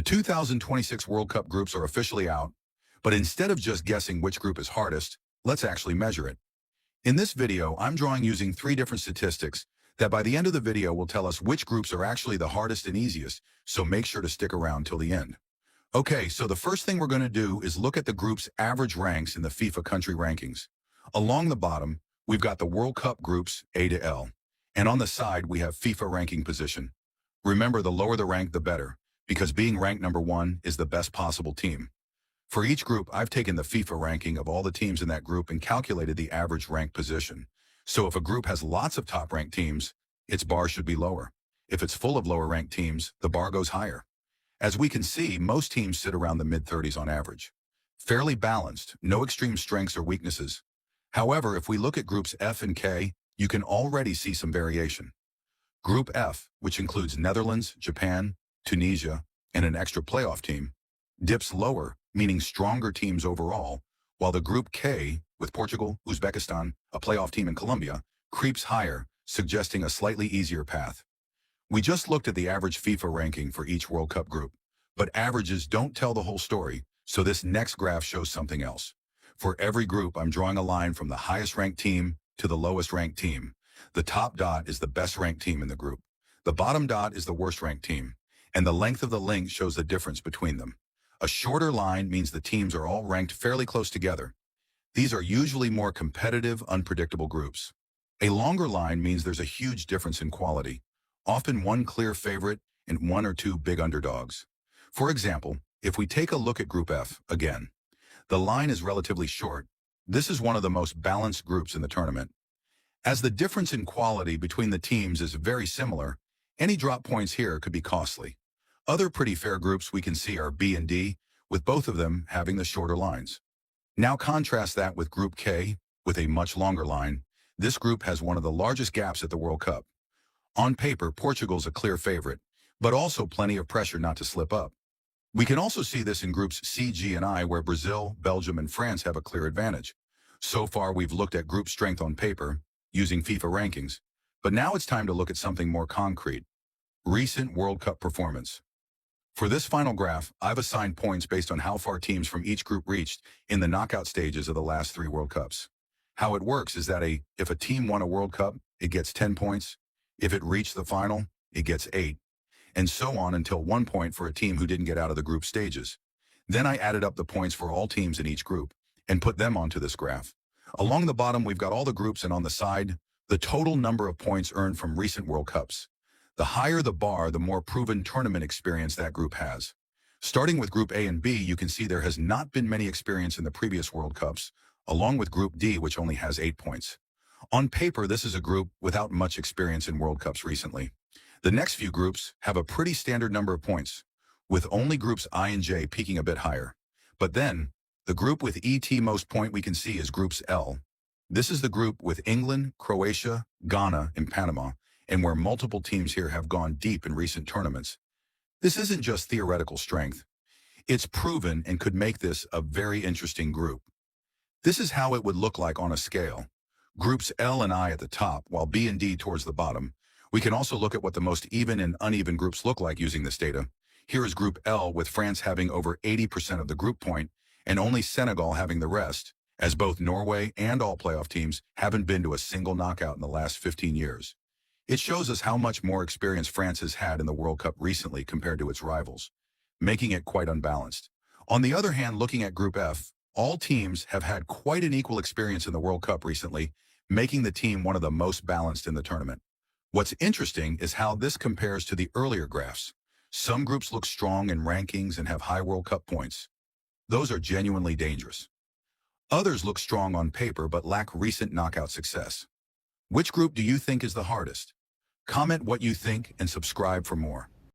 The 2026 World Cup groups are officially out, but instead of just guessing which group is hardest, let's actually measure it. In this video, I'm drawing using 3 different statistics that by the end of the video will tell us which groups are actually the hardest and easiest, so make sure to stick around till the end. Okay, so the first thing we're going to do is look at the group's average ranks in the FIFA country rankings. Along the bottom, we've got the World Cup groups A to L, and on the side we have FIFA ranking position. Remember, the lower the rank, the better, because being ranked number 1 is the best possible team. For each group, I've taken the FIFA ranking of all the teams in that group and calculated the average rank position. So if a group has lots of top-ranked teams, its bar should be lower. If it's full of lower-ranked teams, the bar goes higher. As we can see, most teams sit around the mid-30s on average. Fairly balanced, no extreme strengths or weaknesses. However, if we look at groups F and K, you can already see some variation. Group F, which includes Netherlands, Japan, Tunisia, and an extra playoff team, dips lower, meaning stronger teams overall, while the Group K, with Portugal, Uzbekistan, a playoff team in Colombia, creeps higher, suggesting a slightly easier path. We just looked at the average FIFA ranking for each World Cup group, but averages don't tell the whole story, so this next graph shows something else. For every group, I'm drawing a line from the highest ranked team to the lowest ranked team. The top dot is the best ranked team in the group. The bottom dot is the worst ranked team, and the length of the link shows the difference between them. A shorter line means the teams are all ranked fairly close together. These are usually more competitive, unpredictable groups. A longer line means there's a huge difference in quality, often one clear favorite and 1 or 2 big underdogs. For example, if we take a look at Group F again, the line is relatively short. This is one of the most balanced groups in the tournament. As the difference in quality between the teams is very similar, any drop points here could be costly. Other pretty fair groups we can see are B and D, with both of them having the shorter lines. Now contrast that with Group K, with a much longer line. This group has one of the largest gaps at the World Cup. On paper, Portugal's a clear favorite, but also plenty of pressure not to slip up. We can also see this in groups C, G, and I, where Brazil, Belgium, and France have a clear advantage. So far, we've looked at group strength on paper, using FIFA rankings, but now it's time to look at something more concrete: recent World Cup performance. For this final graph, I've assigned points based on how far teams from each group reached in the knockout stages of the last 3 World Cups. How it works is that if a team won a World Cup, it gets 10 points. If it reached the final, it gets 8. And so on until 1 point for a team who didn't get out of the group stages. Then I added up the points for all teams in each group and put them onto this graph. Along the bottom, we've got all the groups, and on the side, the total number of points earned from recent World Cups. The higher the bar, the more proven tournament experience that group has. Starting with Group A and B, you can see there has not been many experience in the previous World Cups, along with Group D, which only has 8 points. On paper, this is a group without much experience in World Cups recently. The next few groups have a pretty standard number of points, with only groups I and J peaking a bit higher. But then, the group with ET most point we can see is Groups L. This is the group with England, Croatia, Ghana, and Panama, and where multiple teams here have gone deep in recent tournaments. This isn't just theoretical strength. It's proven and could make this a very interesting group. This is how it would look like on a scale. Groups L and I at the top, while B and D towards the bottom. We can also look at what the most even and uneven groups look like using this data. Here is Group L, with France having over 80% of the group point, and only Senegal having the rest, as both Norway and all playoff teams haven't been to a single knockout in the last 15 years. It shows us how much more experience France has had in the World Cup recently compared to its rivals, making it quite unbalanced. On the other hand, looking at Group F, all teams have had quite an equal experience in the World Cup recently, making the team one of the most balanced in the tournament. What's interesting is how this compares to the earlier graphs. Some groups look strong in rankings and have high World Cup points. Those are genuinely dangerous. Others look strong on paper but lack recent knockout success. Which group do you think is the hardest? Comment what you think and subscribe for more.